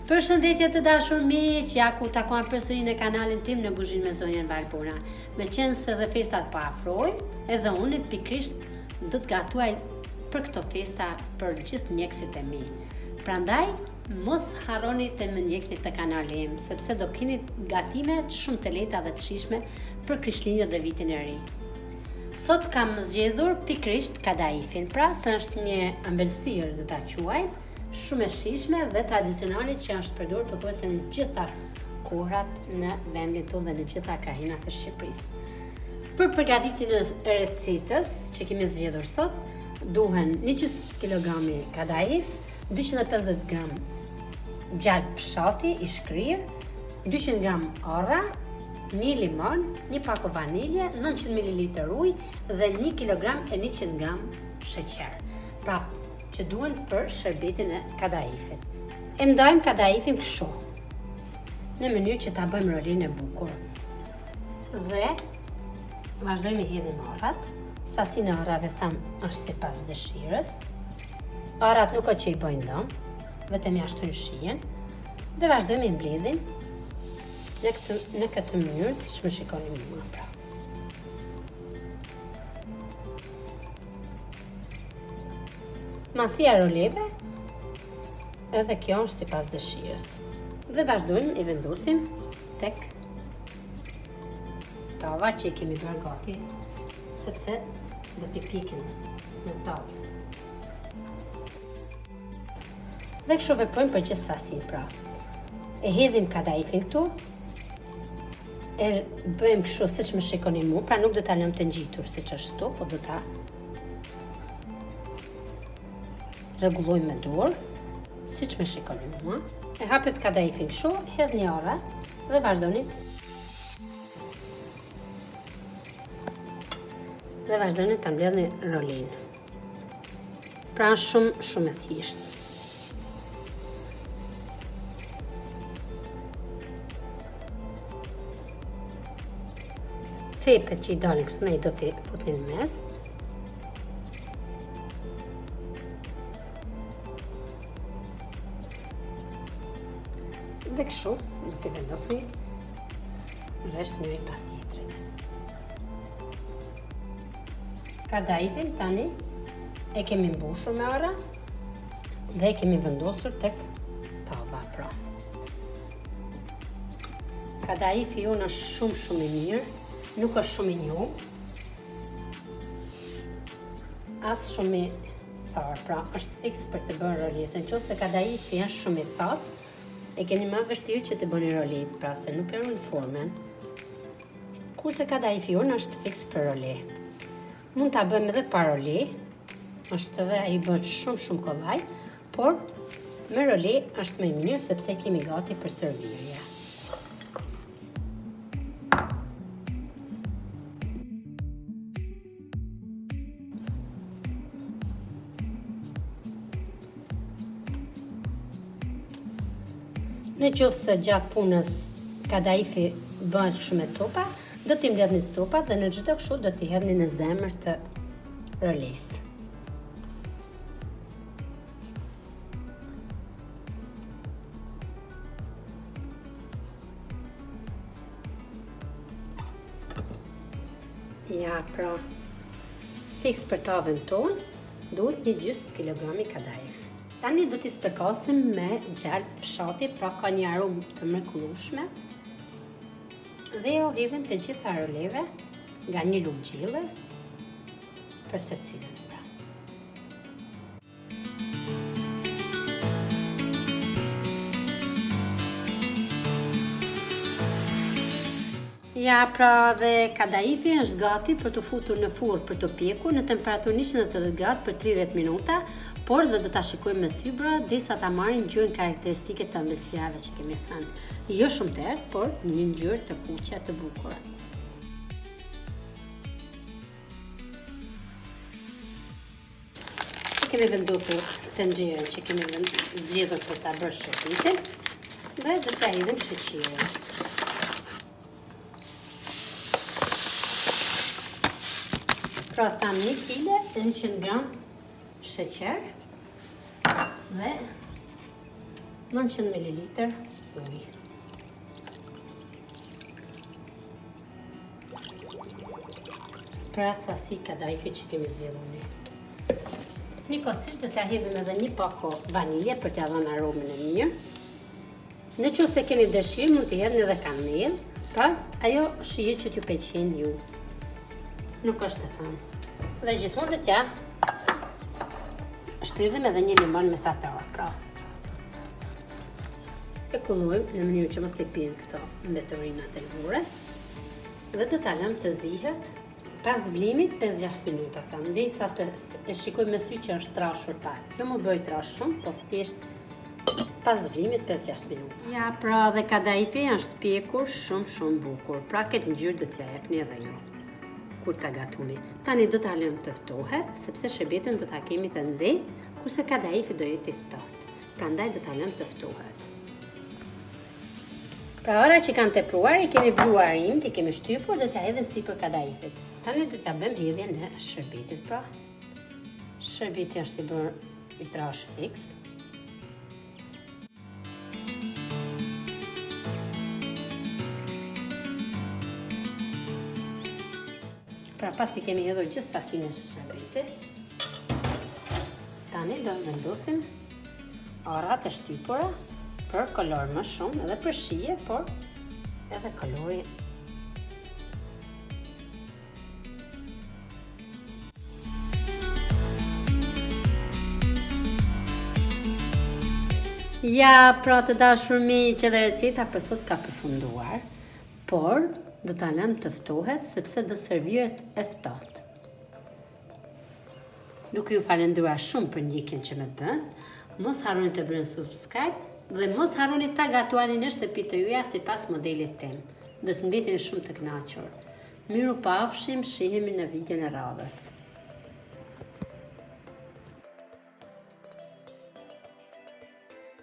Përshëndetje të dashur miq, ja ku takuam përsëri në kanalin tim në Kuzhinë me zonjën Valpuna. Me qenë se dhe festat po afrojnë, edhe unë pikrisht do të gatuaj për këto festa për gjithë mjekësit e mi. Prandaj, mos harroni të më ndjekni të kanalin, sepse do keni gatime shumë të lehta dhe të shijshme për Krishtlindjen dhe vitin e ri. Sot kam zgjedhur pikrisht kadaifin, pra se është një ëmbëlsirë do ta quaj, shumë e shijshme dhe tradicionale që është përdorur pothuajse në gjitha kohrat në vendin tonë dhe në gjitha krahinat e Shqipërisë. Për përgatitjen e recetës që kemi zgjedhur sot, duhen 1 kilogrami kadaif, 250 gram gjalp fshati i shkrir, 200 gram orra, 1 limon, 1 pak vanilje, 900 ml ujë dhe 1 kg e 100 gram sheqer. Pra, që duhen për shërbetin e kadaifit. E ndajmë kadaifin kështu, në mënyrë që ta bëjmë rolin e bukur. Dhe vazhdojmë hedhim orrat. Sasinë e orrave tham është sipas dëshirës. Orrat nuk që i bëjnë dëm, vetëm ja shtojnë shijen. Dhe vazhdojmë i mbledhim në këtë mënyrë, siç më shikoni mua pra. Masia e roleve, edhe kjo është sipas dëshirës. Dhe vazhdojmë i vendosim tek tava që i kemi bërë gati, sepse do t'i pikim në tavë. Dhe kështu veprojmë për gjithë sasinë pra. E hedhim kadaifin këtu, e bëjmë kështu siç më shikoni mua, pra nuk do ta lëm të ngjitur siç është këtu, po do ta rregulloj me dorë, siç më shikoni mua. E hapet kadaifin kështu, hedhni orrat dhe vazhdoni. Dhe vazhdoni ta mbledhni rolin. Pra shumë e thjeshtë. Cepet që i dalin kështu, ne do t'i futni në mes. Dhe kështu do t'i vendosni rresht njëri pas tjetrit. Kadaifin tani e kemi mbushur me orra dhe e kemi vendosur tek tava pra. Kadaifi jonë është shumë i mirë, nuk është shumë i njohur, as shumë i tharë, pra është fiks për të bërë rolesën. Nëse kadaifi është shumë i thatë, e keni më vështirë që të bëni rolet, pra se nuk e ruajnë formën. Kurse kadaifi jonë është fiks për role. Mund ta bëjmë edhe pa role, është edhe ai bëhet shumë kollaj, por me role është më i mirë sepse kemi gati për servirje. Në qoftë se gjatë punës kadaifi bëhet shumë e copa, do t'i mbledhni copat dhe në çdo kështu do t'i hedhni në zemër të rolesë. Ja, pra, fiks për tavën tonë, duhet 1/2 kilogrami kadaif. Tani do t'i spërkasim me gjalp fshati, pra ka një aromë të mrekullueshme. Dhe jo hedhim të gjitha roleve nga një lugë gjille për secilën pra. Ja, pra dhe kadaifi është gati për të futur në furrë për të pjekur në temperaturë 180 gradë për 30 minuta, por dhe do ta shikojmë me sybra derisa ta marrin ngjyrën karakteristike të ëmbëlsirave që kemi thënë. Jo shumë të errët, por një ngjyrë të kuqe të bukur. Kemi vendosur tenxherën që kemi zgjedhur për ta bërë shërbitin dhe do ta hidhim sheqerin. Pra tham 1 kg 100 gram sheqer dhe 900 ml ujë. Pra sasi kadaifi që kemi zgjedhur ne. Njëkohësisht do t'ja hedhim edhe një pako vanilje për t'ia dhënë aromën e mirë. Në qoftë se keni dëshirë mund t'i hedhni edhe kanellë, pra ajo shije që t'ju pëlqen ju. Nuk është e thënë. Dhe gjithmonë do t'ja shtrydhim edhe një limon mesatar, pra. E kullojmë në mënyrë që mos t'i pinë këto mbeturinat e lëngurës dhe do t'a lëmë të zihet pas vlimit 5-6 minuta, them, derisa të e shikoj me sy që është trashur pak. Jo më bëj trash shumë, por thjesht pas vlimit 5-6 minuta. Ja, pra dhe kadaifi është pjekur shumë bukur. Pra këtë ngjyrë do t'ja jepni edhe ju kur ta gatuni. Tani do ta lëmë të ftohet, sepse shërbetin do ta kemi të nxehtë, kurse kadaifi do jetë i ftohtë. Prandaj do ta lëmë të ftohet. Pra ora që kanë tepruar, i kemi blu arind, i kemi shtypur, do t'ja hedhim sipër kadaifit. Tani do t'ja bëjmë hedhjen e shërbitit, pra. Shërbiti është i bërë i trash fiks. Pra pas i kemi hedhur gjithë sasinë e shërbitit. Tani do vendosim orat e shtypura për kolor më shumë, edhe për shije, por edhe kolori. Ja, pra të dashur mi që dhe receta për sot ka përfunduar, por do ta lëmë të ftohet sepse do serviret e ftohtë. Duke ju falenduar shumë për ndjekjen që më bën, mos harroni të bëni subscribe dhe mos harroni ta gatuani në shtëpi të juaja sipas modelit tim. Do të mbeteni shumë të kënaqur. Miru pafshim, shihemi në videon e radhës.